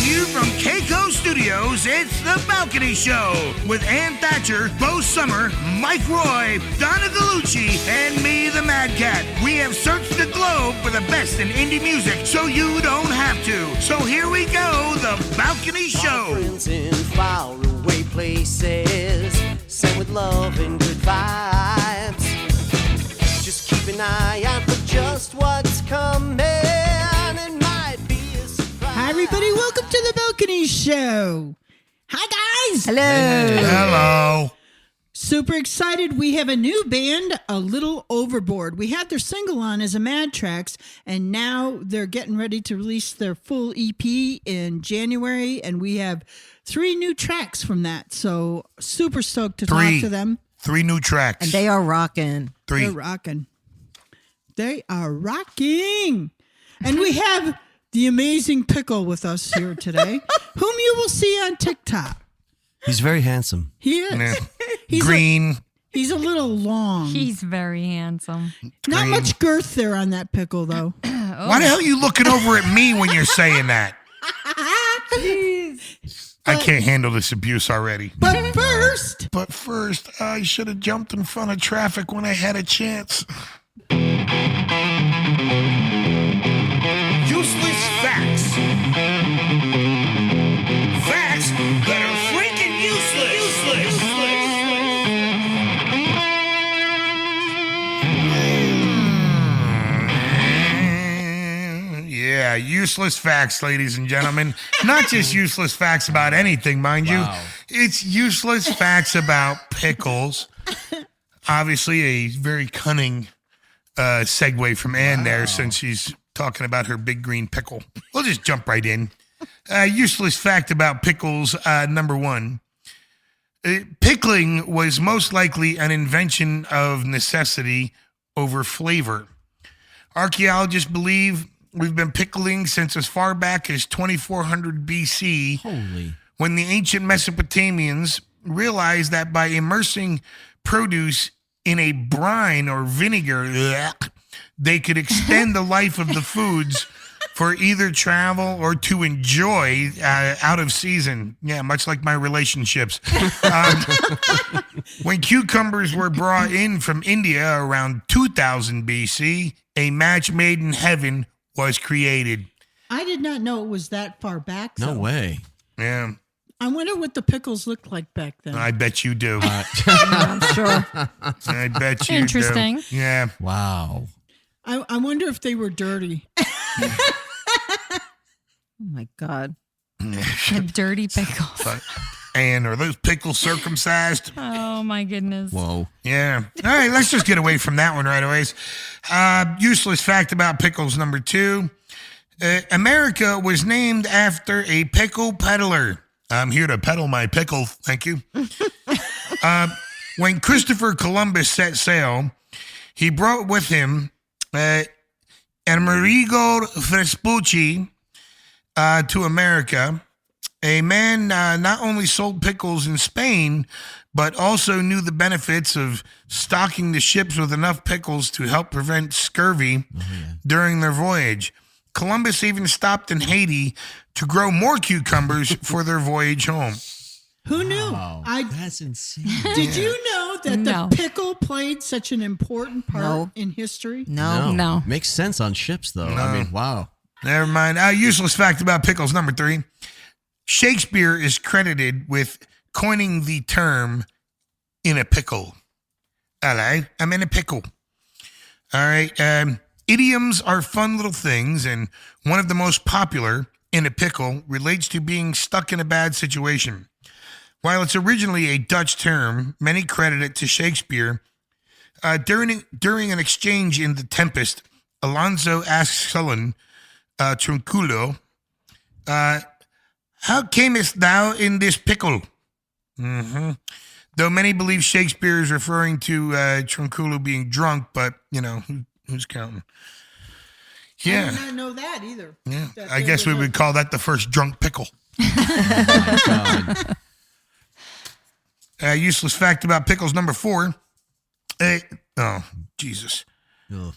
you from Keiko Studios, it's The Balcony Show with Ann Thatcher, Bo Summer, Mike Roy, Donna DeLucci, and me, the Mad Cat. We have searched the globe for the best in indie music, so you don't have to. So here we go, The Balcony Show. Friends in faraway places, sent with love and good vibes. Just keep an eye out for just what's coming. It might be a surprise. Hi, everybody. Welcome to the Balcony Show. Hi, guys. Hello. Hello. Super excited. We have a new band, A Little Overboard. We had their single on as a Mad Tracks, and now they're getting ready to release their full EP in January, and we have 3 new tracks from that. So super stoked to talk to them. 3 new tracks. And they are rocking. 3. They're rocking. They are rocking. And we have the amazing Pickle with us here today, whom you will see on TikTok. He's very handsome. He is. Yeah. He's Green. He's a little long. He's very handsome. Not green. much girth there on that pickle, though. Why the hell are you looking over at me when you're saying that? I can't handle this abuse already. But first, But first, I should have jumped in front of traffic when I had a chance. Useless facts. Facts that are freaking useless. Yeah, useless facts, ladies and gentlemen. Not just useless facts about anything, mind you. It's useless facts about pickles. Obviously, a very cunning segue from Ann there, since she's talking about her big green pickle. We'll just jump right in. Useless fact about pickles, number 1. Pickling was most likely an invention of necessity over flavor. Archaeologists believe we've been pickling since as far back as 2400 BC. Holy. When the ancient Mesopotamians realized that by immersing produce in a brine or vinegar, they could extend the life of the foods for either travel or to enjoy out of season. Yeah, much like my relationships. When cucumbers were brought in from India around 2000 BC, a match made in heaven was created. I did not know it was that far back. No though. way. Yeah, I wonder what the pickles looked like back then. I bet you do. I'm sure. I bet you Interesting. do. Yeah. Wow. I wonder if they were dirty. Oh my God. A dirty pickle. And are those pickles circumcised? Oh my goodness. Whoa. Yeah. All right, let's just get away from that one right away. Useless fact about pickles, number 2. America was named after a pickle peddler. I'm here to peddle my pickle. Thank you. When Christopher Columbus set sail, he brought with him Amerigo Vespucci to America. A man not only sold pickles in Spain, but also knew the benefits of stocking the ships with enough pickles to help prevent scurvy during their voyage. Columbus even stopped in Haiti to grow more cucumbers for their voyage home. Who knew? Wow. That's insane. Did you know that No. the pickle played such an important part No. in history? No. Makes sense on ships, though. I mean, wow. Never mind. Useless fact about pickles, number 3. Shakespeare is credited with coining the term in a pickle. Hello, I'm in a pickle. All right. Idioms are fun little things, and one of the most popular, in a pickle, relates to being stuck in a bad situation. While it's originally a Dutch term, many credit it to Shakespeare. During an exchange in The Tempest, Alonso asks Sullen, Trunculo, how camest thou in this pickle? Mm-hmm. Though many believe Shakespeare is referring to Trunculo being drunk, but, you know, who's counting? I Yeah. did not know that either. Yeah. That I there guess we was a- would call that the first drunk pickle. Useless fact about pickles, number 4. Oh, Jesus. Ugh.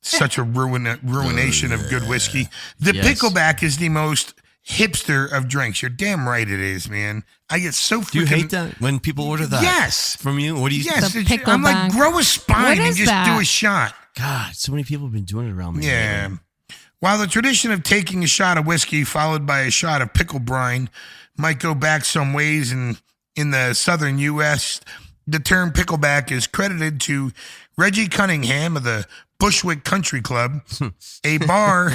Such a ruination of good whiskey. The Yes. pickleback is the most hipster of drinks. You're damn right it is, man. I get so freaking... Do you hate that when people order that? Yes. From you? What do you? Yes. The I'm like, pickleback. grow a spine What and is just do that? a shot. God, so many people have been doing it around me. Yeah. lately. While the tradition of taking a shot of whiskey followed by a shot of pickle brine might go back some ways in the southern U.S., the term pickleback is credited to Reggie Cunningham of the Bushwick Country Club, a bar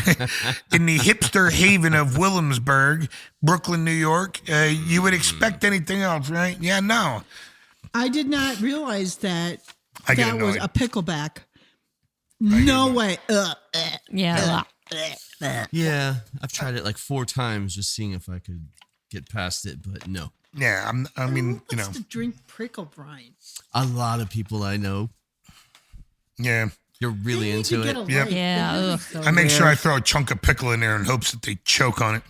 in the hipster haven of Williamsburg, Brooklyn, New York. You would expect anything else, right? Yeah, no. I did not realize that I get that was annoyed. a pickleback. No way. Yeah. Yeah, I've tried it like 4 times, just seeing if I could get past it, but no. Yeah, I mean, Who wants to drink prickle brine? A lot of people I know, yeah. you're really They need to into get it. a Yep. life. Yeah, They're ugh. so I make sure I weird. throw a chunk of pickle in there in hopes that they choke on it.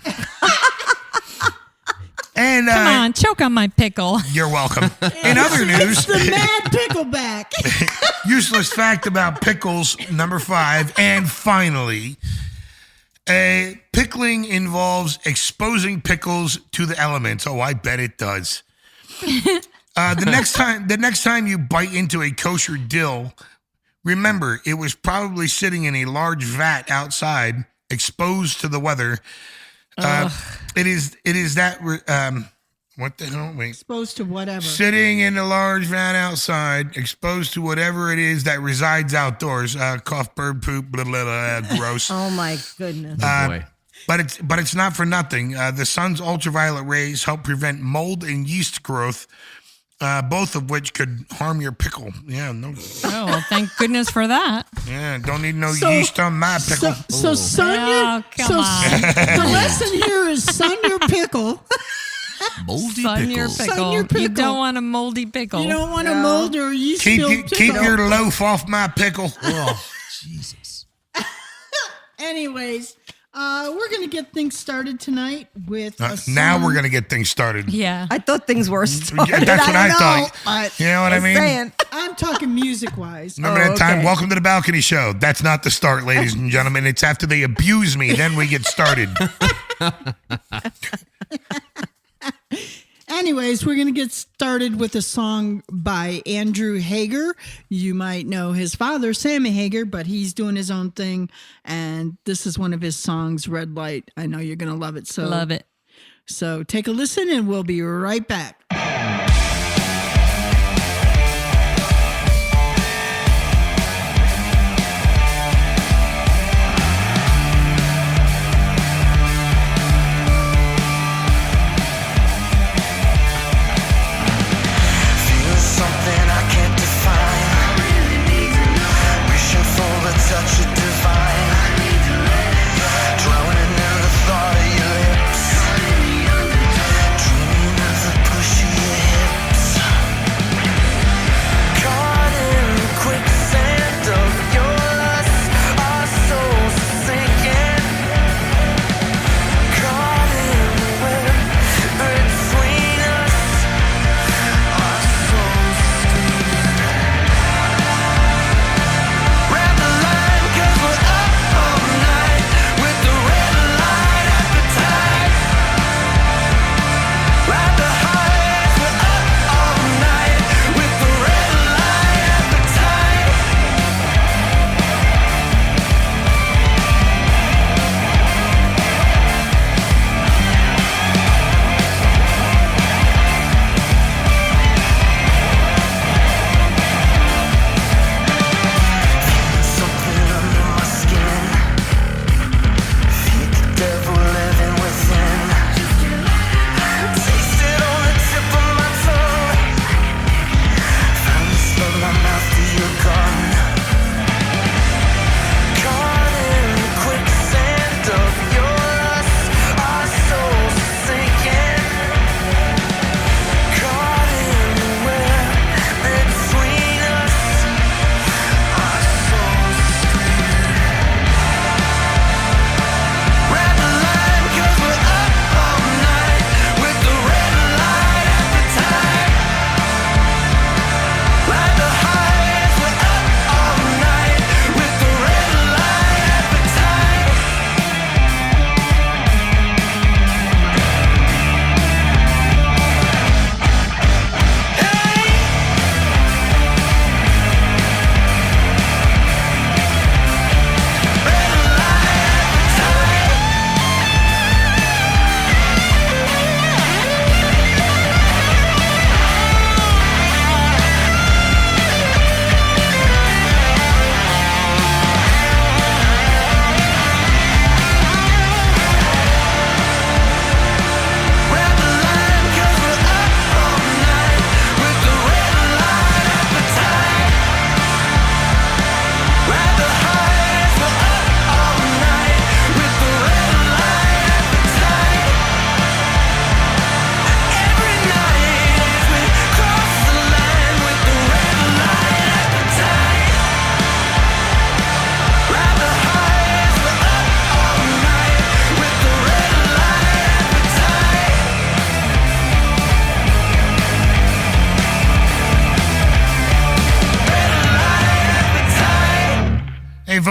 And Come on, choke on my pickle. you're welcome. In other news, The mad pickleback. useless fact about pickles, number 5. And finally, pickling involves exposing pickles to the elements. Oh, I bet it does. The next time you bite into a kosher dill, remember it was probably sitting in a large vat outside, exposed to the weather. It is that. What the hell? Wait. Exposed to whatever. Sitting in a large vat outside, exposed to whatever it is that resides outdoors. Cough, bird poop, blah, blah, blah, gross. Oh my goodness. Oh, boy. But it's not for nothing. The sun's ultraviolet rays help prevent mold and yeast growth, both of which could harm your pickle. Yeah, no. Oh, well, thank goodness for that. Yeah, don't need no So- yeast on my pickle. So sun your, Oh, come on. the lesson here is sun your pickle. Moldy Sun your pickles. pickle. Sun your You pickle. don't want a moldy pickle. You don't want to mold or yeast keep filled keep pickle. your loaf off my pickle. Oh, Jesus. Anyways, we're gonna get things started tonight with a Now song. we're gonna get things started. Yeah. I thought things were started. Yeah, that's what I know, thought. but You know what I just mean? saying. I'm talking music wise. Remember that time? okay. Welcome to the balcony show. That's not the start, ladies and gentlemen. It's after they abuse me, then we get started. Anyways, we're going to get started with a song by Andrew Hager. You might know his father, Sammy Hager, but he's doing his own thing. And this is one of his songs, Red Light. I know you're going to love it. So Love it. So take a listen and we'll be right back. Feel something I can't define. Wishing for a touch of divine. Drowning in the thought of your lips. Dreaming of the push of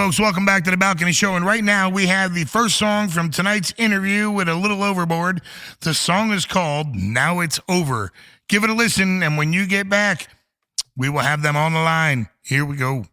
folks. Welcome back to the Balcony Show. And right now we have the first song from tonight's interview with A Little Overboard. The song is called Now It's Over. Give it a listen, and when you get back, we will have them on the line. Here we go.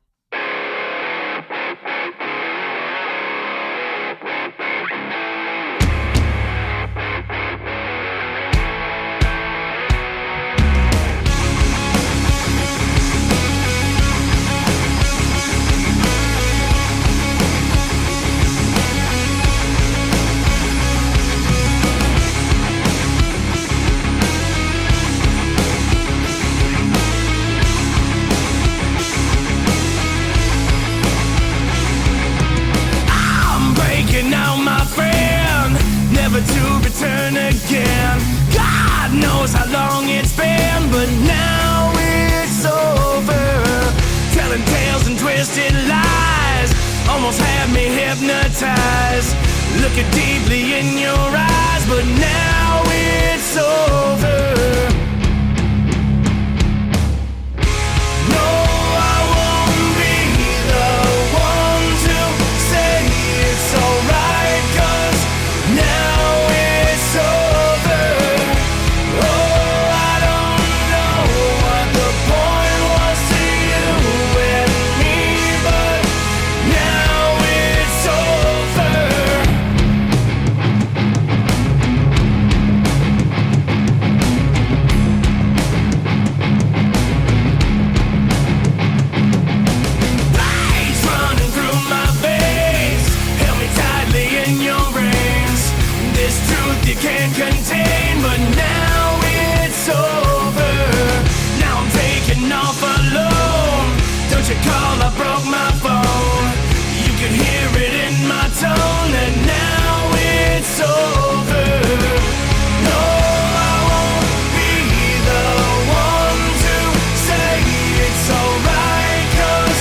To return again. God knows how long it's been, but now it's over. Telling tales and twisted lies almost had me hypnotized. Looking deeply in your eyes, but now it's over. No, I won't be the one to say it's alright, 'cause now it's over. Oh, I don't know what the point was to you and me, but now it's over. Lights running through my veins, held me tightly in your reins. This truth you can't contain, but now it's over. Now I'm taking off alone. Don't you call, I broke my phone. You can hear it in my tone, and now it's over. No, I won't be the one to say it's alright, 'cause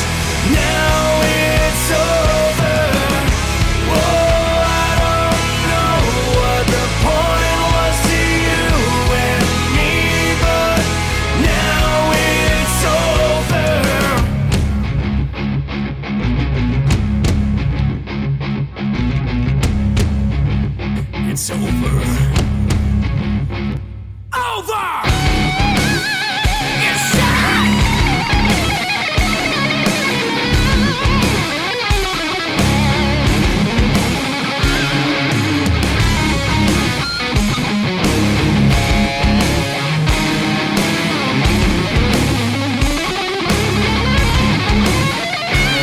now it's over. Whoa, I don't know what the point was to you and me, but now it's over. It's over. Over! It's shot!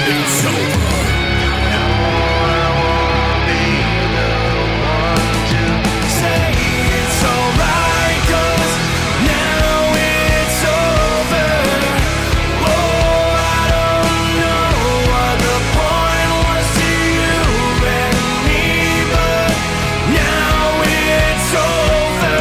It's over. Say it's alright, 'cause now it's over. Oh, I don't know what the point was to you and me, but now it's over.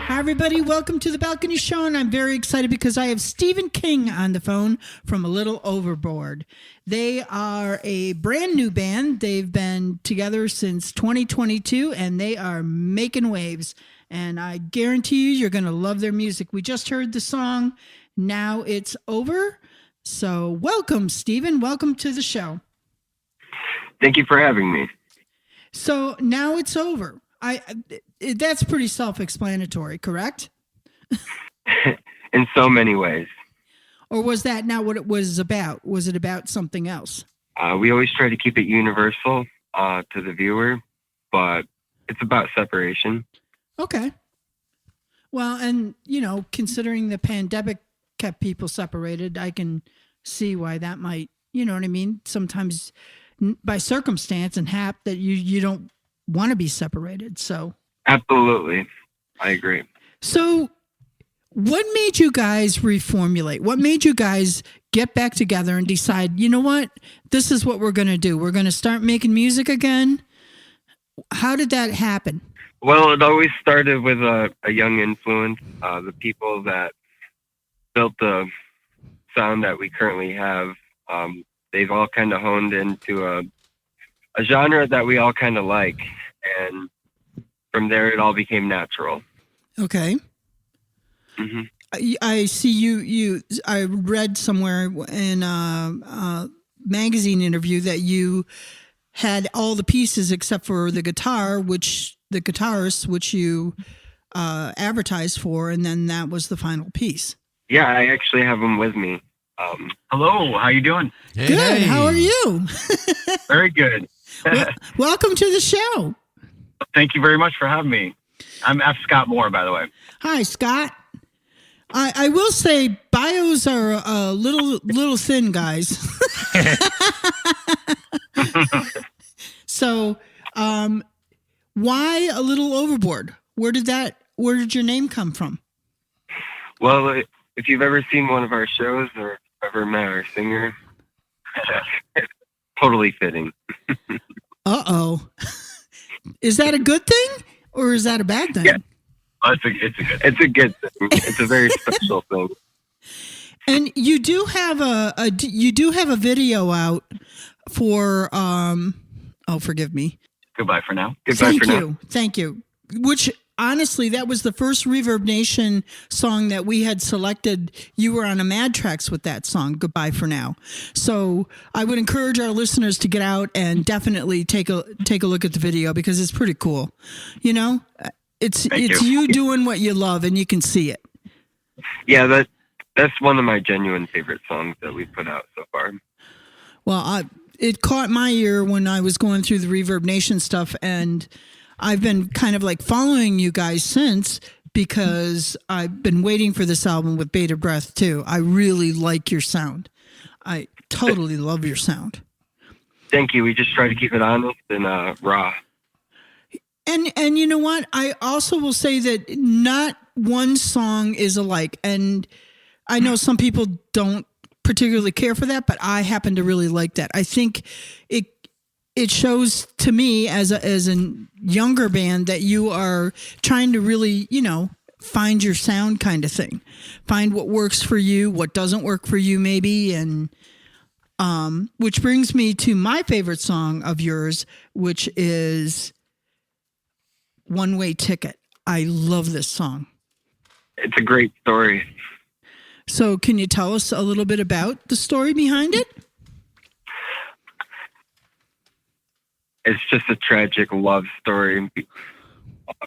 Hi, everybody. Welcome to the Balcony Show, and I'm very excited because I have Stephen King on the phone from A Little Overboard. They are a brand new band. They've been together since 2022, and they are making waves. And I guarantee you, you're going to love their music. We just heard the song, Now It's Over. So welcome, Stephen. Welcome to the show. Thank you for having me. So now it's over. That's pretty self-explanatory, correct? In so many ways. Or was that not what it was about? Was it about something else? We always try to keep it universal to the viewer, but it's about separation. Okay. Well, and, considering the pandemic kept people separated, I can see why that might, you know what I mean? Sometimes by circumstance and hap that you don't want to be separated. So Absolutely. I agree. So What made you guys reformulate? What made you guys get back together and decide, you know what, this is what we're going to do? We're going to start making music again. How did that happen? Well, it always started with a young influence. The people that built the sound that we currently have, they've all kind of honed into a genre that we all kind of like. And from there, it all became natural. Okay. Hmm. I see you. I read somewhere in a magazine interview that you had all the pieces except for the guitarist, which you advertised for, and then that was the final piece. Yeah, I actually have them with me. Hello, how you doing? Hey, Good. hey. How are you? Very good. Welcome to the show. Thank you very much for having me. I'm F. Scott Moore, by the way. Hi, Scott. I will say bios are a little thin, guys. So, why A Little Overboard? Where did your name come from? Well, if you've ever seen one of our shows or ever met our singer, it's totally fitting. Uh-oh. Is that a good thing or is that a bad thing? Yeah. Oh, it's a good. It's a good thing. It's a very special thing. And you do have a video out for forgive me. Goodbye for now. Goodbye for now. Thank you. Which honestly, that was the first Reverb Nation song that we had selected. You were on a Mad Tracks with that song, Goodbye for Now. So I would encourage our listeners to get out and definitely take a look at the video because it's pretty cool. You know, it's you doing what you love and you can see it. Yeah, that's one of my genuine favorite songs that we've put out so far. Well, it caught my ear when I was going through the Reverb Nation stuff, and I've been kind of like following you guys since because I've been waiting for this album with Bated Breath too. I really like your sound. I totally love your sound. Thank you. We just try to keep it honest and raw. And you know what? I also will say that not one song is alike. And I know some people don't particularly care for that, but I happen to really like that. I think it shows to me as a younger band that you are trying to really, find your sound kind of thing. Find what works for you, what doesn't work for you maybe. And which brings me to my favorite song of yours, which is One Way Ticket. I love this song. It's a great story. So can you tell us a little bit about the story behind it? It's just a tragic love story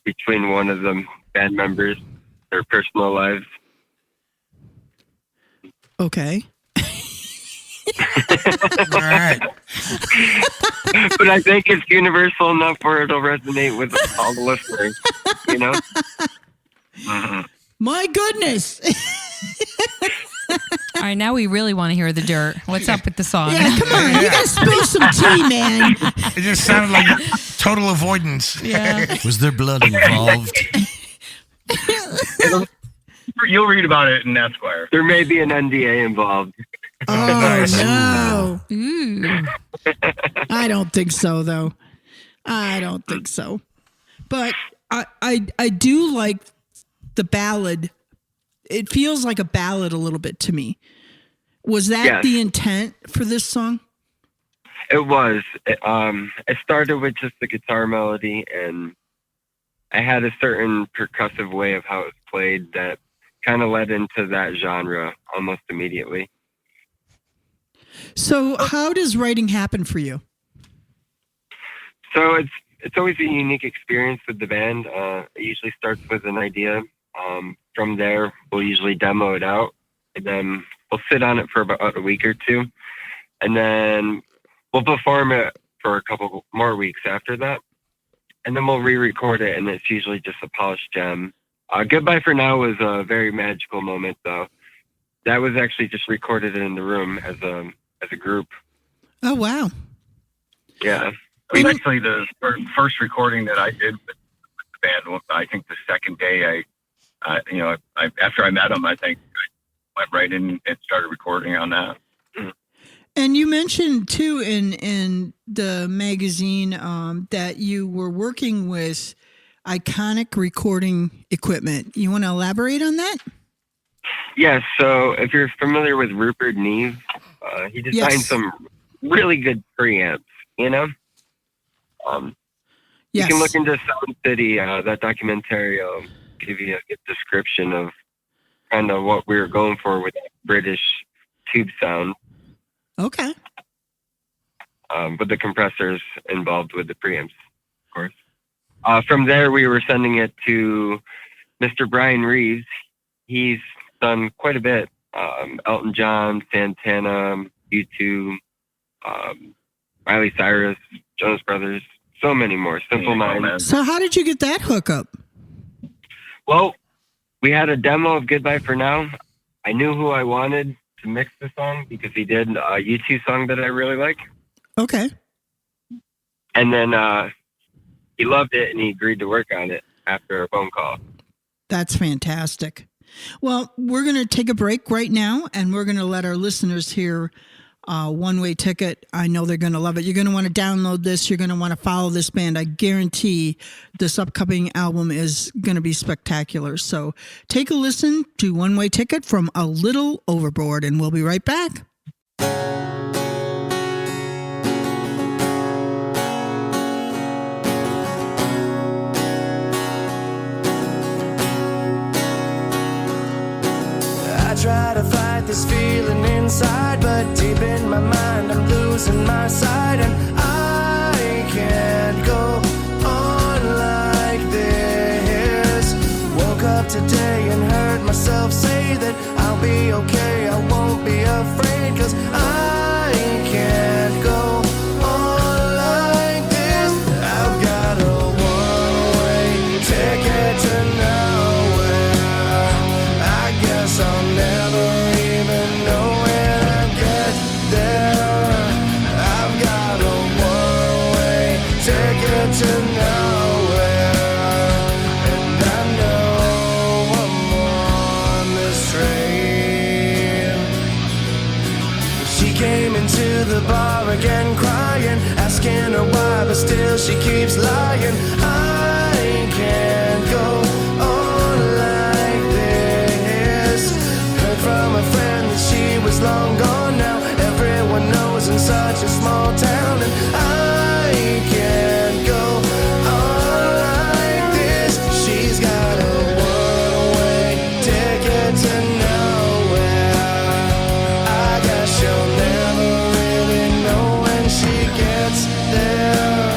between one of the band members, their personal lives. Okay. All right. But I think it's universal enough where it'll resonate with all the listeners, Mm-hmm. My goodness. All right, now we really want to hear the dirt. What's up with the song? Yeah, come on. You gotta spill some tea, man. It just sounded like total avoidance. Yeah. Was there blood involved? You'll read about it in Esquire. There may be an NDA involved. Oh, no. Ooh. I don't think so, though. I don't think so. But I do like the ballad. It feels like a ballad a little bit to me. Was that Yes. the intent for this song? It was. It started with just the guitar melody, and I had a certain percussive way of how it was played that kind of led into that genre almost immediately. So how does writing happen for you? So it's always a unique experience with the band. It usually starts with an idea. From there, we'll usually demo it out, and then we'll sit on it for about a week or two, and then we'll perform it for a couple more weeks after that, and then we'll re-record it, and it's usually just a polished gem. Goodbye for Now was a very magical moment, though. That was actually just recorded in the room as a group. Oh, wow. Yeah. It was actually the first recording that I did with the band. I think the second day After I met him, I think I went right in and started recording on that. And you mentioned too in the magazine that you were working with iconic recording equipment. You want to elaborate on that? Yes. So if you're familiar with Rupert Neve, he designed some really good preamps. You know, you can look into Sound City. That documentary will give you a good description of kind of what we were going for with that British tube sound. Okay. With the compressors involved with the preamps, of course. From there, we were sending it to Mr. Brian Reeves. He's done quite a bit. Elton John, Santana, U2, Miley Cyrus, Jonas Brothers, so many more. Simple Minds. So how did you get that hookup? Well, we had a demo of Goodbye for Now. I knew who I wanted to mix the song because he did a U2 song that I really like. Okay. And then he loved it and he agreed to work on it after a phone call. That's fantastic. Well, we're going to take a break right now and we're going to let our listeners hear One Way Ticket. I know they're going to love it. You're going to want to download this. You're going to want to follow this band. I guarantee this upcoming album is going to be spectacular. So take a listen to One Way Ticket from A Little Overboard and we'll be right back. I try to fight this feeling inside, but deep in my mind I'm losing my sight, and I can't go on like this. Woke up today and heard myself say that I'll be okay, I won't be afraid, 'cause I can't go on like this. I've got a one-way ticket to nowhere. I guess I'll never even know when I get there. I've got a one-way ticket to nowhere, and I know I'm on this train. She came into the bar again crying, asking her why, but still she keeps lying. I can't go on like this. Heard from a friend that she was long gone now. Everyone knows in such a small town, and I can't go on like this. She's got a one-way ticket to nowhere. I guess she'll never really know when she gets there.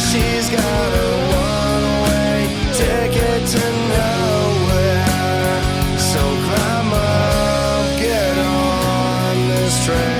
She's got a one-way ticket to nowhere. So climb up, get on this train.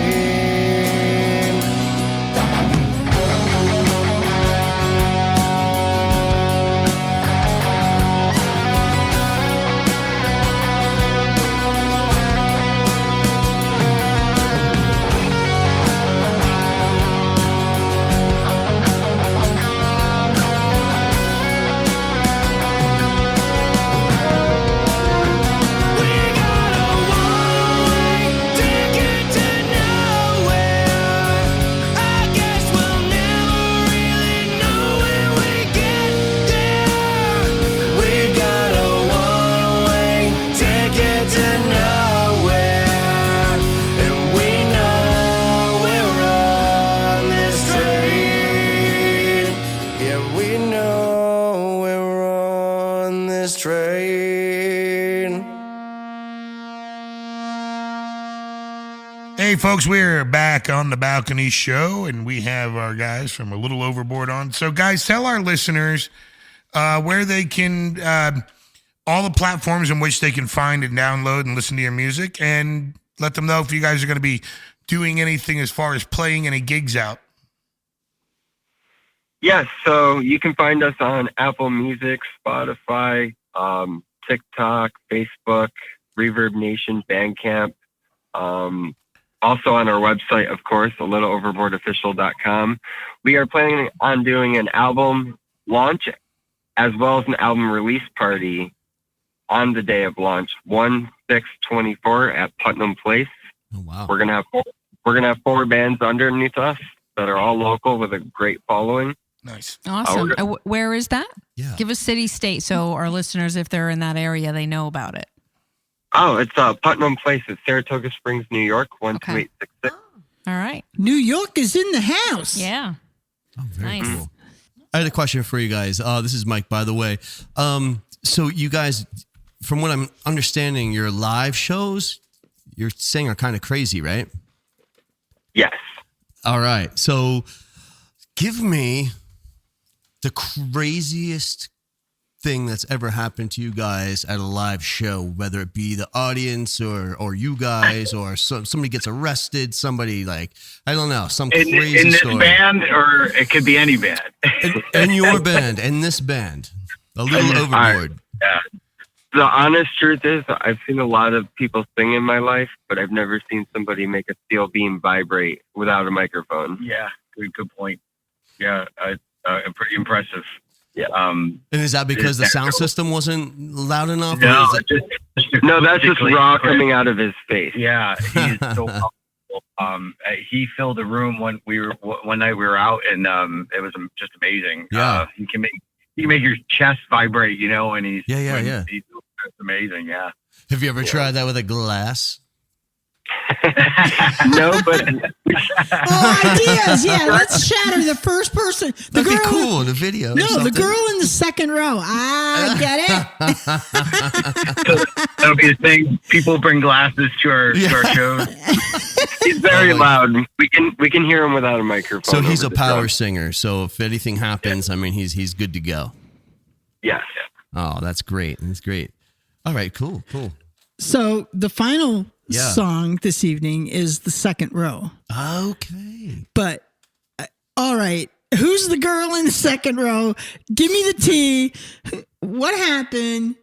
Hey, folks, we're back on the Balcony Show, and we have our guys from A Little Overboard on. So, guys, tell our listeners where they can, all the platforms in which they can find and download and listen to your music, and let them know if you guys are going to be doing anything as far as playing any gigs out. Yes, so you can find us on Apple Music, Spotify, TikTok, Facebook, Reverb Nation, Bandcamp. Also on our website, of course, alittleoverboardofficial.com. We are planning on doing an album launch as well as an album release party on the day of launch, 1/6/24 at Putnam Place. Oh wow. We're gonna have 4 bands underneath us that are all local with a great following. Nice. Awesome. Where is that? Yeah. Give us city, state, so our listeners, if they're in that area, they know about it. Oh, it's Putnam Place. It's Saratoga Springs, New York, 12866. All right. New York is in the house. Yeah. Oh, very Nice. cool. I had a question for you guys. This is Mike, by the way. So you guys, from what I'm understanding, your live shows, you're saying are kind of crazy, right? Yes. All right. So give me the craziest thing that's ever happened to you guys at a live show, whether it be the audience or you guys, or somebody gets arrested, somebody like, I don't know, some crazy in this story. band, or it could be any band. In your band, in this band, A Little Overboard. Yeah. The honest truth is, I've seen a lot of people sing in my life, but I've never seen somebody make a steel beam vibrate without a microphone. Yeah, good point. Yeah, pretty impressive. Yeah. And is that because the sound system wasn't loud enough? No, or is it- No, that's just acoustically, raw coming out of his face. Yeah, he's so powerful. He filled the room when one night we were out, and it was just amazing. Yeah. He can make your chest vibrate, and he's Yeah. He's amazing. Yeah. Have you ever tried that with a glass? No, but Oh, ideas. Yeah, let's shatter the first person. The That'd be girl. cool in a video. or No, the something. girl in the second row. I get it. That'll be the thing. People bring glasses to our shows. he's very loud. We can hear him without a microphone. So he's a over the power drum. singer. So if anything happens, I mean, he's good to go. Yes. Oh, that's great. That's great. All right, cool. So the final Yeah. song this evening is The Second Row. Okay. But all right, who's the girl in the second row? Give me the tea. What happened?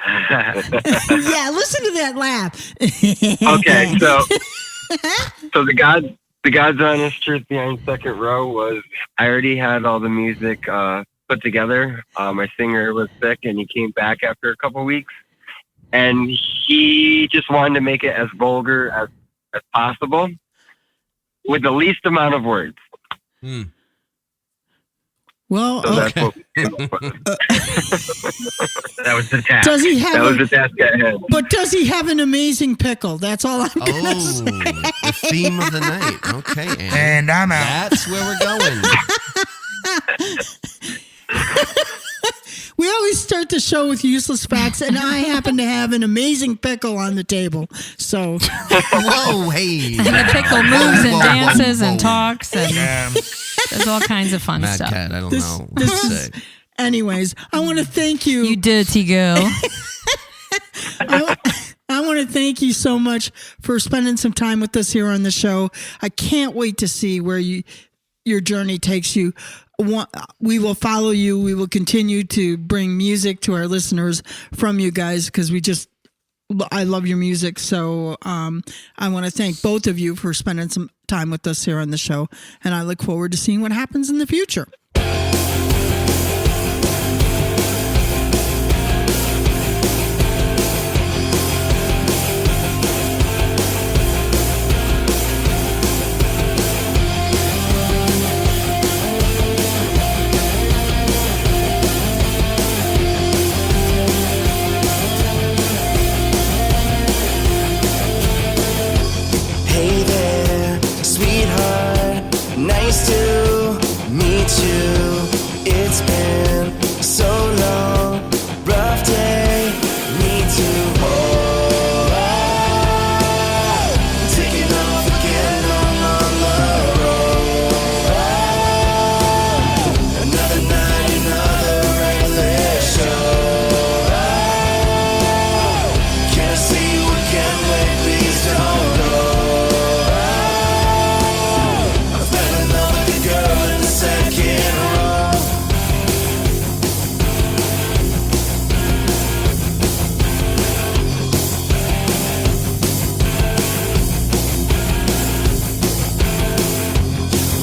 Yeah, listen to that laugh. Okay, so the God's honest truth behind Second Row was I already had all the music put together. My singer was sick, and he came back after a couple weeks, and he just wanted to make it as vulgar as possible with the least amount of words. Well, So that's okay. what we came up with. That was the task. Does he have? That was the task at hand. But does he have an amazing pickle? That's all I'm gonna Oh, say. the theme of the night. Okay, Ann. And I'm out. That's where we're going. We always start the show with useless facts, and I happen to have an amazing pickle on the table. So, Whoa, hey. And the pickle moves and Whoa, whoa, dances whoa. and talks, and Um, there's all kinds of fun Mad stuff. Cat, I don't This- know what this to is- say. anyways, I want to thank you. You dirty girl. I want to thank you so much for spending some time with us here on the show. I can't wait to see where your journey takes you. We will follow you. We will continue to bring music to our listeners from you guys because I love your music. So I want to thank both of you for spending some time with us here on the show. And I look forward to seeing what happens in the future. Hey there, sweetheart. Nice to meet you. It's been so long. Rough day. Need to hold on. Taking off again on the road. Another night, another regular show. Can I see you again? Wait, please don't go. I fell in love with the girl in the second row.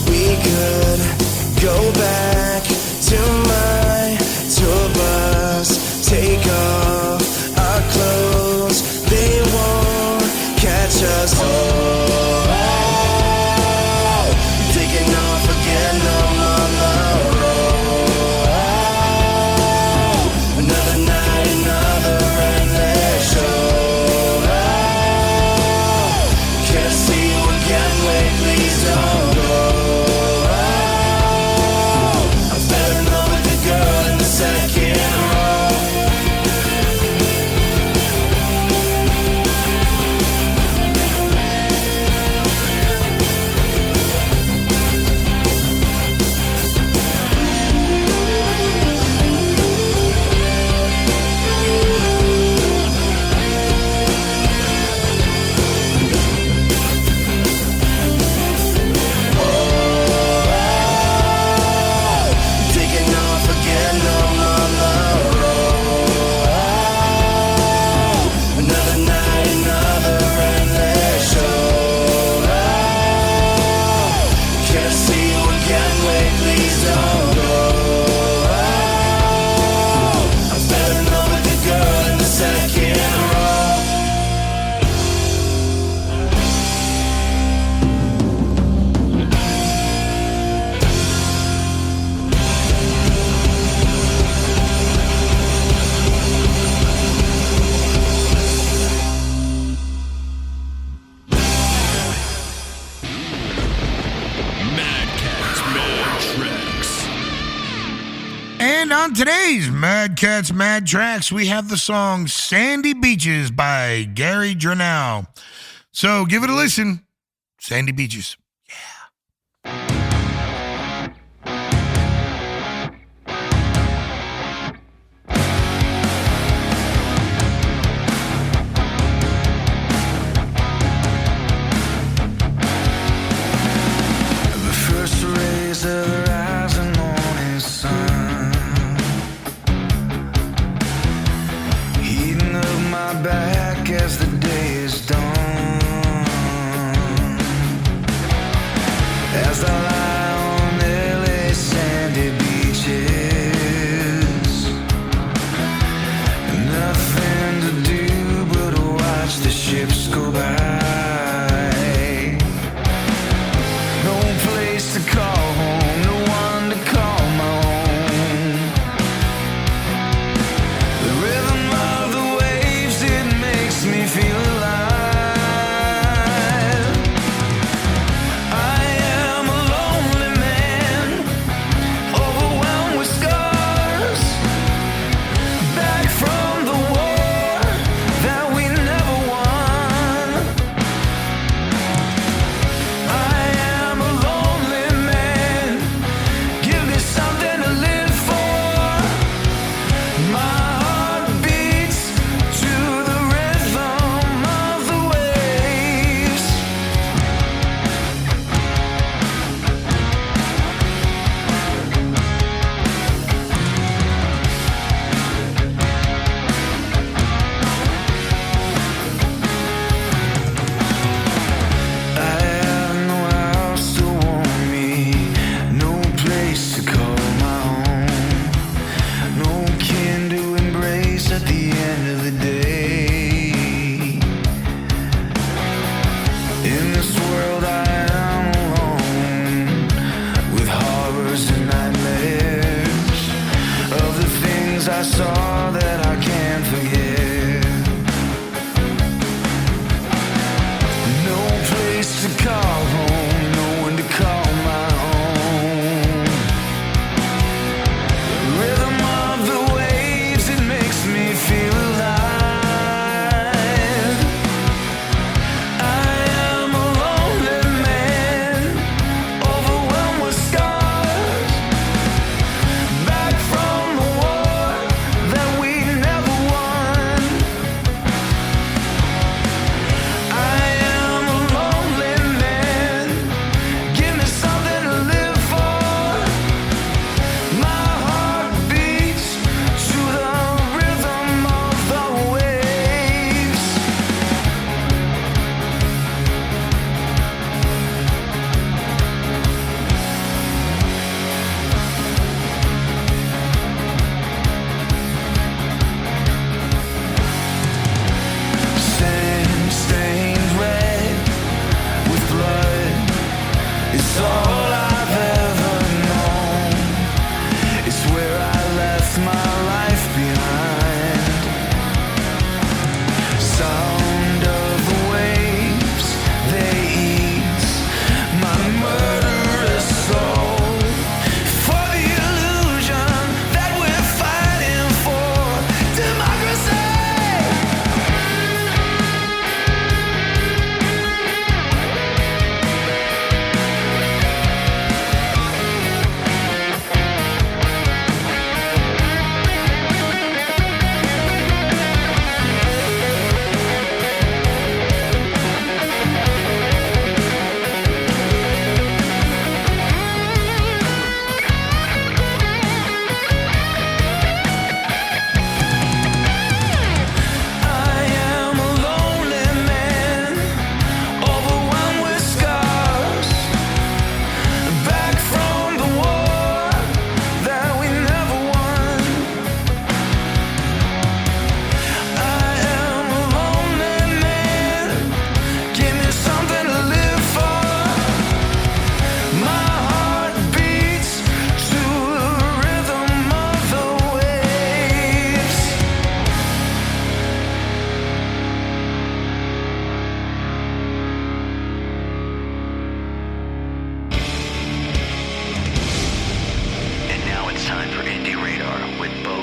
We could go back to my tour bus, take off Cats Mad Tracks. And on today's Mad Cats Mad Tracks, we have the song Sandy Beaches by Gary Drenau. So give it a listen. Sandy Beaches. The first rays of the rising morning sun heating up my back as the day is done.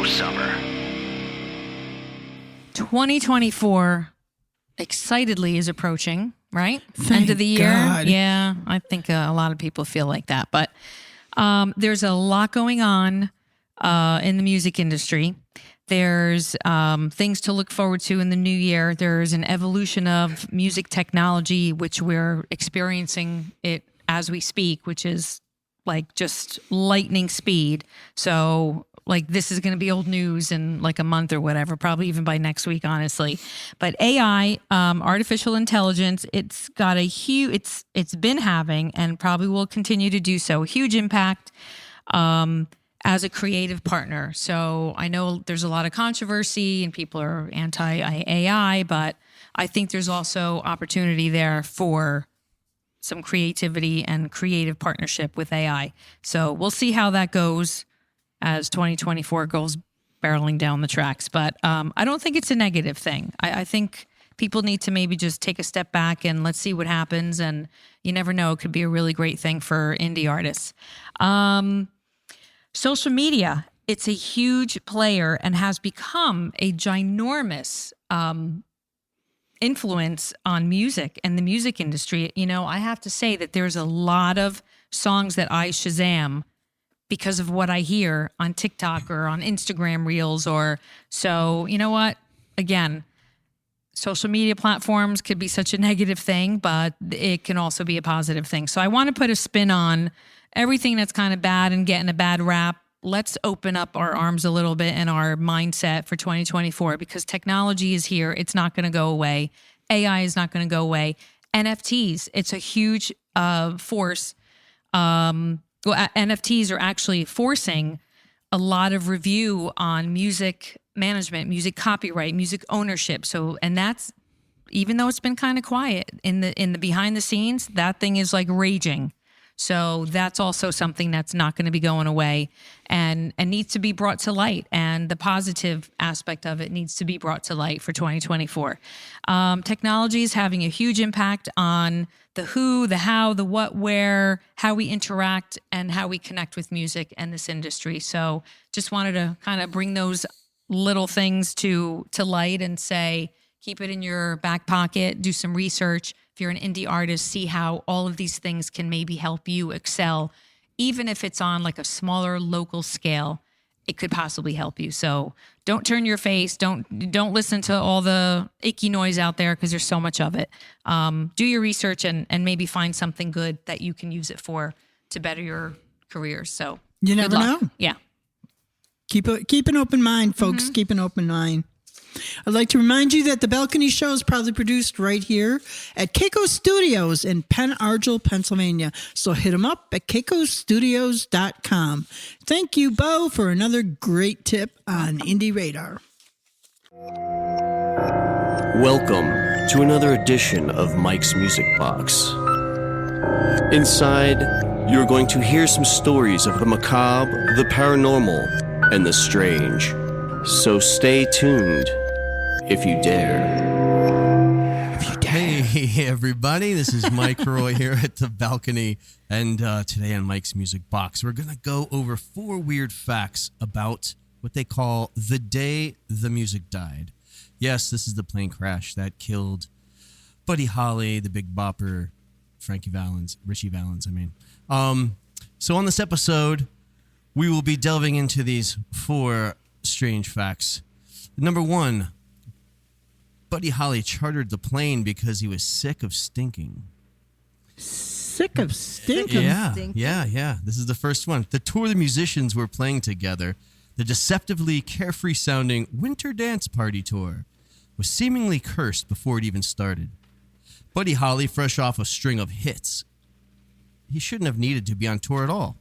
emo summer. 2024 excitedly is approaching, right? Thank End of the year. God. Yeah, I think a lot of people feel like that. But there's a lot going on in the music industry. There's things to look forward to in the new year. There's an evolution of music technology, which we're experiencing it as we speak, which is like just lightning speed. So like this is going to be old news in like a month or whatever, probably even by next week, honestly. But AI, artificial intelligence, it's got a huge, it's been having and probably will continue to do so, huge impact as a creative partner. So I know there's a lot of controversy and people are anti-AI, but I think there's also opportunity there for some creativity and creative partnership with AI. So we'll see how that goes as 2024 goes barreling down the tracks. But I don't think it's a negative thing. I think people need to maybe just take a step back and let's see what happens. And you never know, it could be a really great thing for indie artists. Social media, it's a huge player and has become a ginormous influence on music and the music industry. You know, I have to say that there's a lot of songs that I Shazam because of what I hear on TikTok or on Instagram Reels so you know what? Again, social media platforms could be such a negative thing, but it can also be a positive thing. So I want to put a spin on everything that's kind of bad and getting a bad rap. Let's open up our arms a little bit and our mindset for 2024 because technology is here. It's not going to go away. AI is not going to go away. NFTs, it's a huge force. NFTs are actually forcing a lot of review on music management, music copyright, music ownership. So, and that's, even though it's been kind of quiet in the behind the scenes, that thing is like raging. So that's also something that's not going to be going away and needs to be brought to light. And the positive aspect of it needs to be brought to light for 2024. Technology is having a huge impact on the who, the how, the what, where, how we interact and how we connect with music and this industry. So just wanted to kind of bring those little things to light and say, keep it in your back pocket, do some research. If you're an indie artist, see how all of these things can maybe help you excel. Even if it's on like a smaller local scale, it could possibly help you. So don't turn your face. Don't listen to all the icky noise out there because there's so much of it. Do your research and maybe find something good that you can use it for to better your careers. So you never know. Yeah. Keep an open mind, folks. Keep an open mind. I'd like to remind you that the Balcony Show is proudly produced right here at Keiko Studios in Penn Argyl, Pennsylvania. So hit them up at keikostudios.com. Thank you, Bo, for another great tip on Indie Radar. Welcome to another edition of Mike's Music Box. Inside, you're going to hear some stories of the macabre, the paranormal, and the strange. So stay tuned. If you dare. Hey, everybody. This is Mike Roy here at the Balcony. And today on Mike's Music Box, we're going to go over 4 weird facts about what they call the day the music died. Yes, this is the plane crash that killed Buddy Holly, the Big Bopper, Richie Valens, So on this episode, we will be delving into these 4 strange facts. Number 1, Buddy Holly chartered the plane because he was sick of stinking. Sick of stinking? Yeah. This is the first one. The tour the musicians were playing together, the deceptively carefree-sounding Winter Dance Party Tour, was seemingly cursed before it even started. Buddy Holly, fresh off a string of hits, he shouldn't have needed to be on tour at all.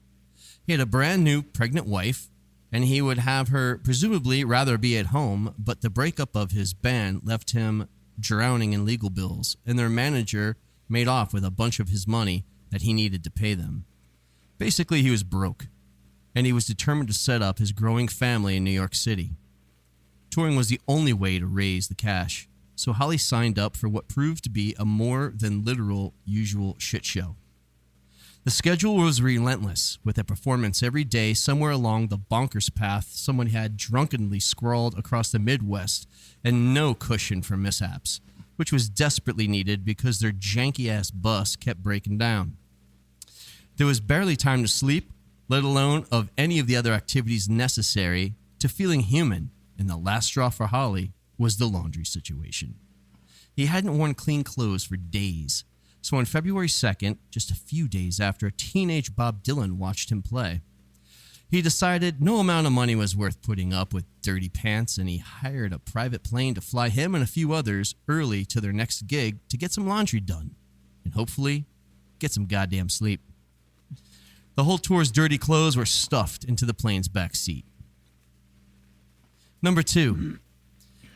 He had a brand new pregnant wife, and he would have her presumably rather be at home, but the breakup of his band left him drowning in legal bills, and their manager made off with a bunch of his money that he needed to pay them. Basically, he was broke, and he was determined to set up his growing family in New York City. Touring was the only way to raise the cash, so Holly signed up for what proved to be a more than literal usual shit show. The schedule was relentless, with a performance every day somewhere along the bonkers path someone had drunkenly scrawled across the Midwest, and no cushion for mishaps, which was desperately needed because their janky-ass bus kept breaking down. There was barely time to sleep, let alone of any of the other activities necessary to feeling human, and the last straw for Holly was the laundry situation. He hadn't worn clean clothes for days, so on February 2nd, just a few days after a teenage Bob Dylan watched him play, he decided no amount of money was worth putting up with dirty pants, and he hired a private plane to fly him and a few others early to their next gig to get some laundry done and hopefully get some goddamn sleep. The whole tour's dirty clothes were stuffed into the plane's back seat. Number 2,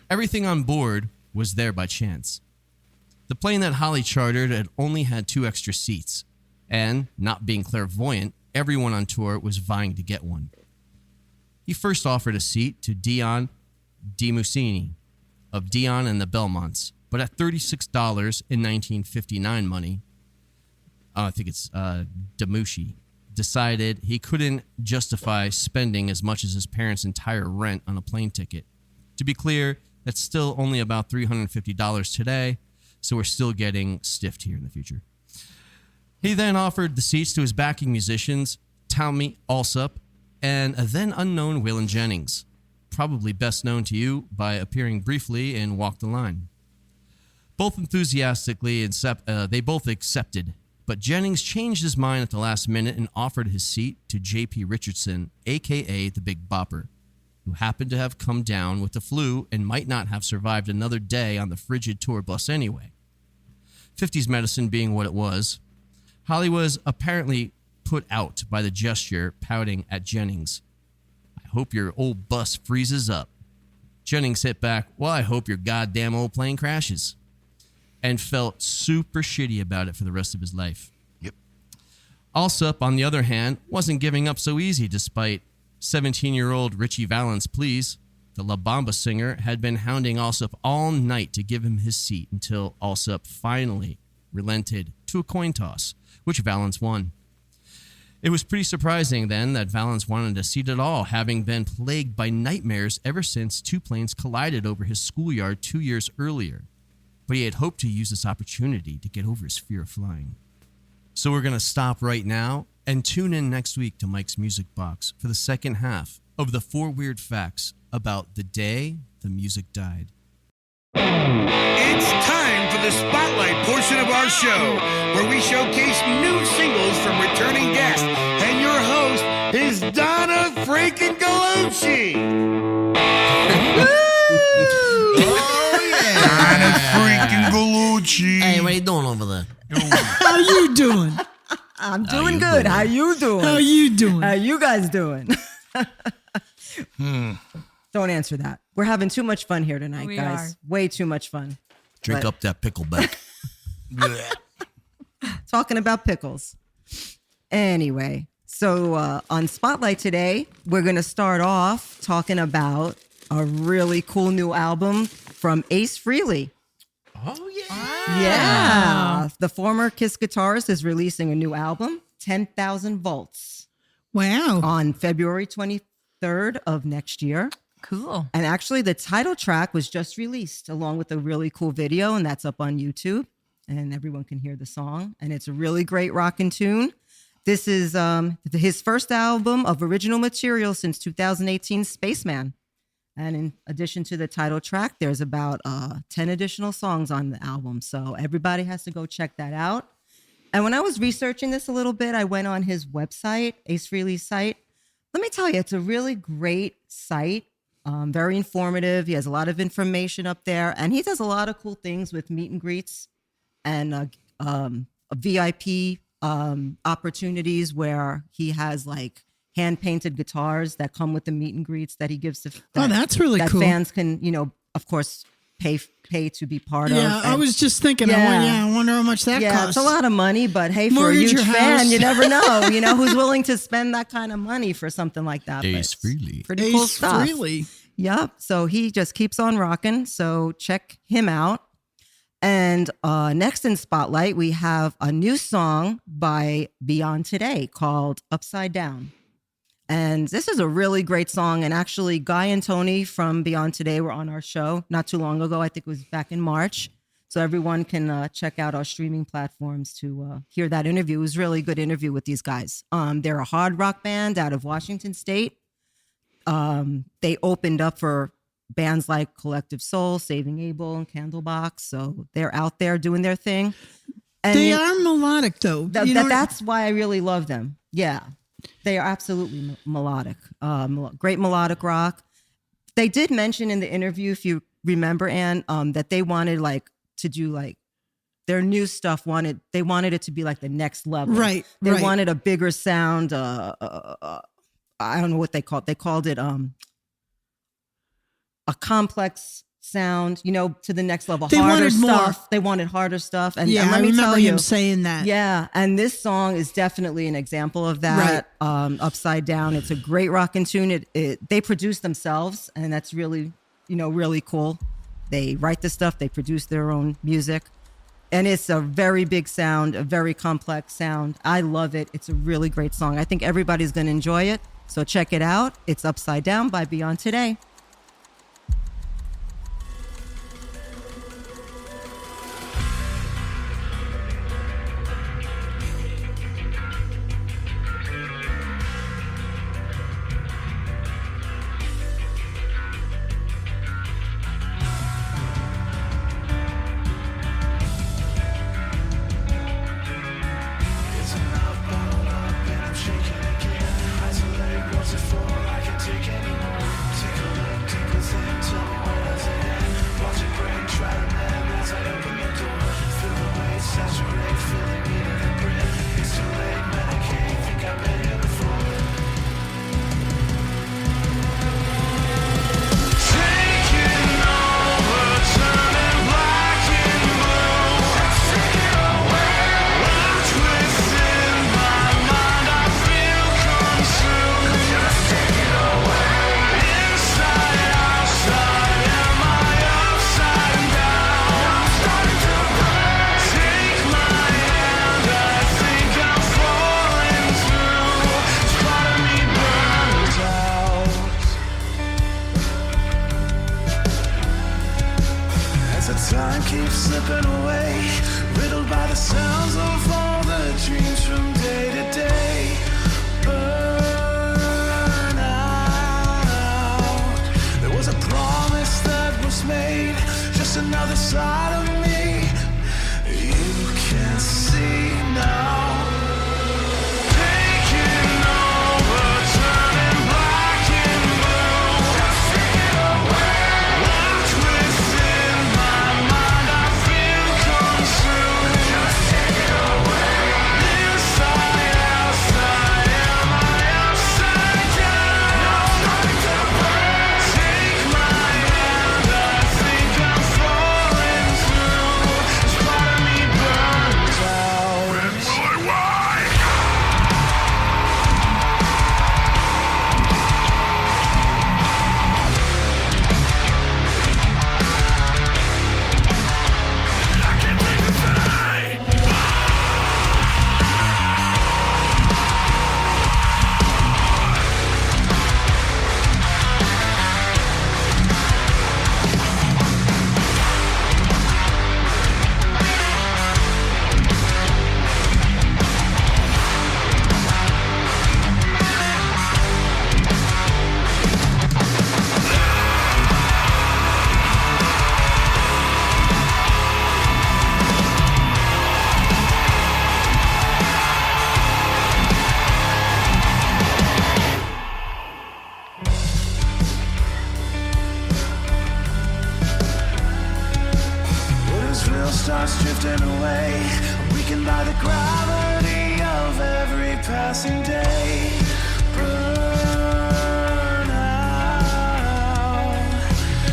everything on board was there by chance. The plane that Holly chartered had only had 2 extra seats, and, not being clairvoyant, everyone on tour was vying to get one. He first offered a seat to Dion DiMussini of Dion and the Belmonts, but at $36 in 1959 money, I think it's Demushi, decided he couldn't justify spending as much as his parents' entire rent on a plane ticket. To be clear, that's still only about $350 today, so we're still getting stiffed here in the future. He then offered the seats to his backing musicians, Tommy Alsop, and a then unknown Waylon Jennings, probably best known to you by appearing briefly in Walk the Line. Both enthusiastically, they both accepted, but Jennings changed his mind at the last minute and offered his seat to J.P. Richardson, a.k.a. the Big Bopper, who happened to have come down with the flu and might not have survived another day on the frigid tour bus anyway. 50s medicine being what it was, Holly was apparently put out by the gesture, pouting at Jennings. "I hope your old bus freezes up." Jennings hit back, "Well, I hope your goddamn old plane crashes," and felt super shitty about it for the rest of his life. Yep. Alsop, on the other hand, wasn't giving up so easy despite 17-year-old Richie Valens' pleas. The La Bamba singer had been hounding Alsop all night to give him his seat until Alsop finally relented to a coin toss, which Valens won. It was pretty surprising then that Valens wanted a seat at all, having been plagued by nightmares ever since 2 planes collided over his schoolyard 2 years earlier. But he had hoped to use this opportunity to get over his fear of flying. So we're going to stop right now and tune in next week to Mike's Music Box for the second half of the 4 weird facts about the day the music died. It's time for the spotlight portion of our show, where we showcase new singles from returning guests. And your host is Donna freaking Gallucci. Oh, yeah. Donna freaking Gallucci. Hey, what are you doing over there? How you doing? I'm doing good. How you doing? How you doing? How you guys doing? Don't answer that. We're having too much fun here tonight, We guys. are. Way too much fun. Drink But- up that pickleback. Talking about pickles. Anyway, so on Spotlight today, we're going to start off talking about a really cool new album from Ace Frehley. Oh, yeah. Yeah. The former Kiss guitarist is releasing a new album, 10,000 Volts, Wow. on February 23rd of next year. Cool. And actually, the title track was just released along with a really cool video, and that's up on YouTube. And everyone can hear the song. And it's a really great rockin' tune. This is his first album of original material since 2018, Spaceman. And in addition to the title track, there's about 10 additional songs on the album. So everybody has to go check that out. And when I was researching this a little bit, I went on his website, Ace Frehley's site. Let me tell you, it's a really great site. Very informative. He has a lot of information up there. And he does a lot of cool things with meet and greets and VIP opportunities where he has like hand-painted guitars that come with the meet and greets that he gives to that's really that cool. fans can, of course, pay to be part of. Yeah, I And- was just thinking, I wonder how much that yeah, costs. it's a lot of money, but hey, for a Mortgage huge your fan, house. you never know, who's willing to spend that kind of money for something like that. But Ace Frehley. pretty cool Ace stuff. Frehley. Yep. So he just keeps on rocking. So check him out. And next in Spotlight, we have a new song by Beyond Today called Upside Down. And this is a really great song. And actually, Guy and Tony from Beyond Today were on our show not too long ago. I think it was back in March. So everyone can check out our streaming platforms to hear that interview. It was a really good interview with these guys. They're a hard rock band out of Washington State. They opened up for bands like Collective Soul, Saving Abel, and Candlebox. So they're out there doing their thing. And They are melodic, though. that's why I really love them. Yeah, they are absolutely melodic. Great melodic rock. They did mention in the interview, if you remember, Ann, that they wanted to do their new stuff. They wanted it to be like the next level. Right. They right. wanted a bigger sound. I don't know what they called. They called it a complex sound, to the next level. They harder wanted more. stuff. They wanted harder stuff. And, Yeah, and let I me remember tell you, him saying that. Yeah, and this song is definitely an example of that. Upside Down. It's a great rockin' tune. They produce themselves, and that's really, really cool. They write the stuff. They produce their own music, and it's a very big sound, a very complex sound. I love it. It's a really great song. I think everybody's going to enjoy it. So check it out. It's Upside Down by Beyond Today. Time keeps slipping away, riddled by the sounds of all the dreams from day to day. Burn out. There was a promise that was made, just another side of me you can see now. Taking over, turning black and blue. Just take it away. Locked within my mind, I feel consumed. Just take it away. Inside, outside, am I upside down? Nothing to break. Take my hand, I think I'm falling through. This part of me burns out. Red boy, why? I can't take the fight. What is real starts drifting away, weakened by the gravity of every passing day. Burn out,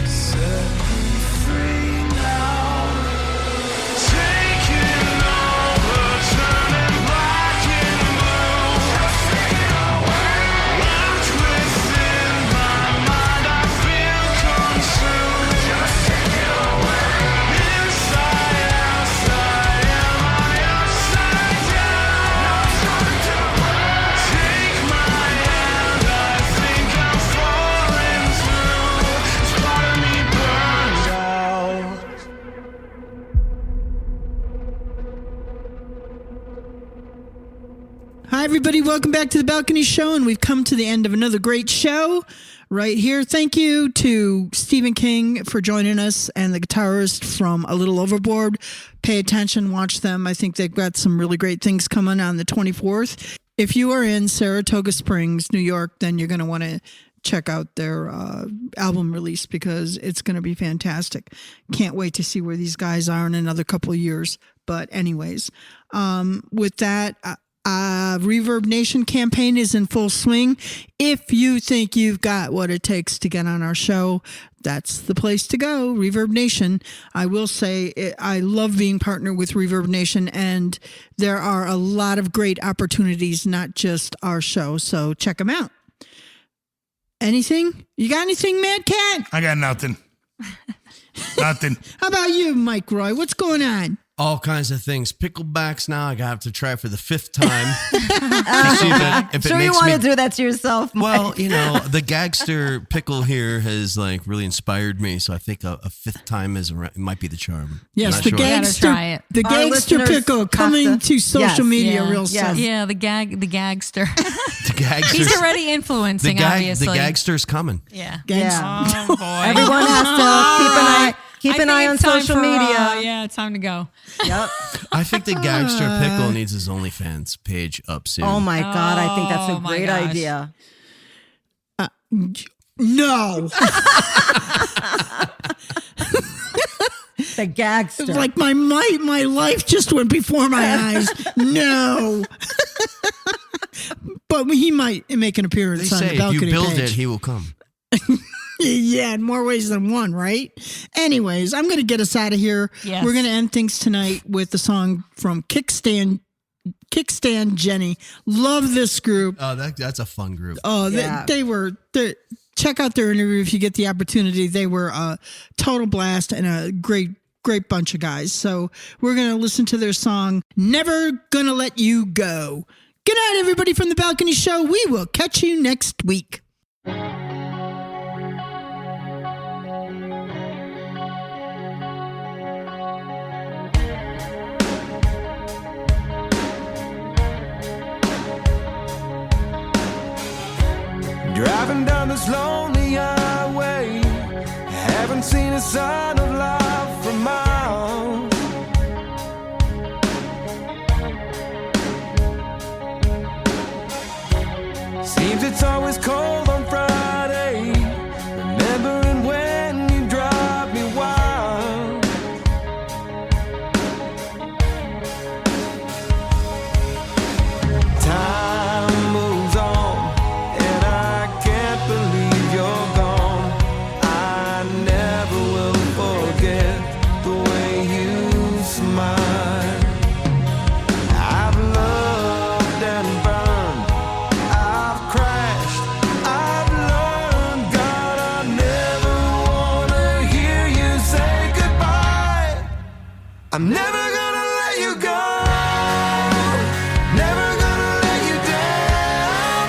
set me free now. Taking over, turning black and blue. Just take it away. Locked within my mind, I feel consumed. Just take it away. Inside, Hi, everybody. Welcome back to the Balcony Show, and we've come to the end of another great show right here. Thank you to Stephen King for joining us and the guitarist from A Little Overboard. Pay attention, watch them. I think they've got some really great things coming on the 24th. If you are in Saratoga Springs, New York, then you're going to want to check out their album release because it's going to be fantastic. Can't wait to see where these guys are in another couple of years. But anyways, with that, Reverb Nation campaign is in full swing. If you think you've got what it takes to get on our show, that's the place to go, Reverb Nation. I will say I love being partnered with Reverb Nation, and there are a lot of great opportunities, not just our show. So check them out. Anything? You got anything, Mad Cat? I got nothing. Nothing. How about you, Mike Roy? What's going on? All kinds of things. Picklebacks now. I have to try for the 5th time. To see if it Sure, you makes want me to do that to yourself, Mike. Well, you know, the gagster pickle here has like really inspired me, so I think a 5th time it might be the charm. Yes, I'm the not sure. Gotta try gangster, it. the Our gangster listeners pickle have coming to- to social Yes. media Yeah. real soon. Yeah, the gagster. The gagster's, He's already influencing, obviously. The gagster's coming. Yeah. Yeah. Oh boy. Everyone has to keep an eye on social media. Yeah, it's time to go. Yep. I think the gagster pickle needs his OnlyFans page up soon. Oh my God, I think that's Oh a my great gosh. idea. No. The gagster. It's like my life just went before my eyes. No. But he might make an They appearance on say the if balcony you build page. it, he will come. Yeah, in more ways than one, right? Anyways, I'm going to get us out of here. Yes. We're going to end things tonight with the song from Kickstand Jenny. Love this group. Oh, that's a fun group. Oh, Yeah. they were. Check out their interview if you get the opportunity. They were a total blast and a great bunch of guys. So we're going to listen to their song, Never Gonna Let You Go. Good night, everybody from the Balcony Show. We will catch you next week. Driving down this lonely highway, haven't seen a sign of life for miles. Seems it's always cold on Friday, remembering when you drive me wild. Time moves on, and I can't believe you're gone. I never will forget the way you smile. I've loved and burned, I've crashed, I've learned. God, I never wanna hear you say goodbye. I'm never gonna let you go. Never gonna let you down.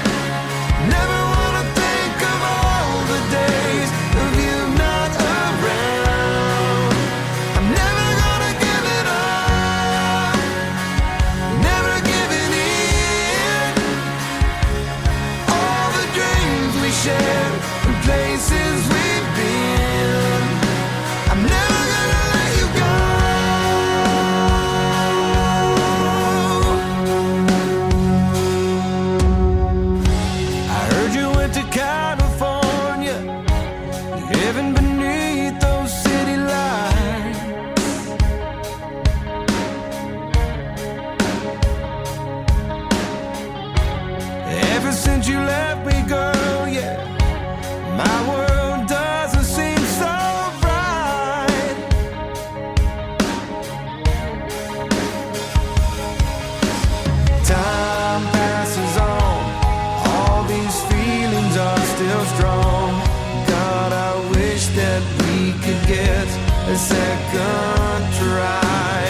Never wanna think of all the days of you not around. I'm never gonna give it up. Never giving in. All the dreams we shared and places we've been. I'm never gonna let you go. I heard you went to California, living beneath those city lights. Ever since you left me, girl, yeah, my world doesn't seem so bright. Time passes on, all these feelings are still strong. God, I wish that we could get a second try.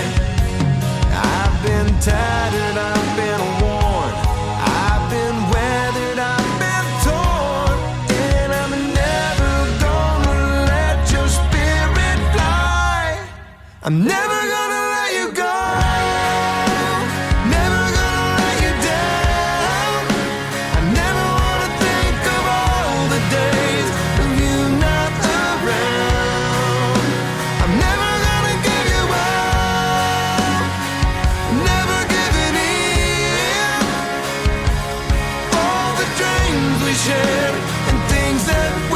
I've been tattered, I've been worn, I've been weathered, I've been torn, and I'm never gonna let your spirit fly. I'm never gonna let you go. Never gonna let you down. share and things that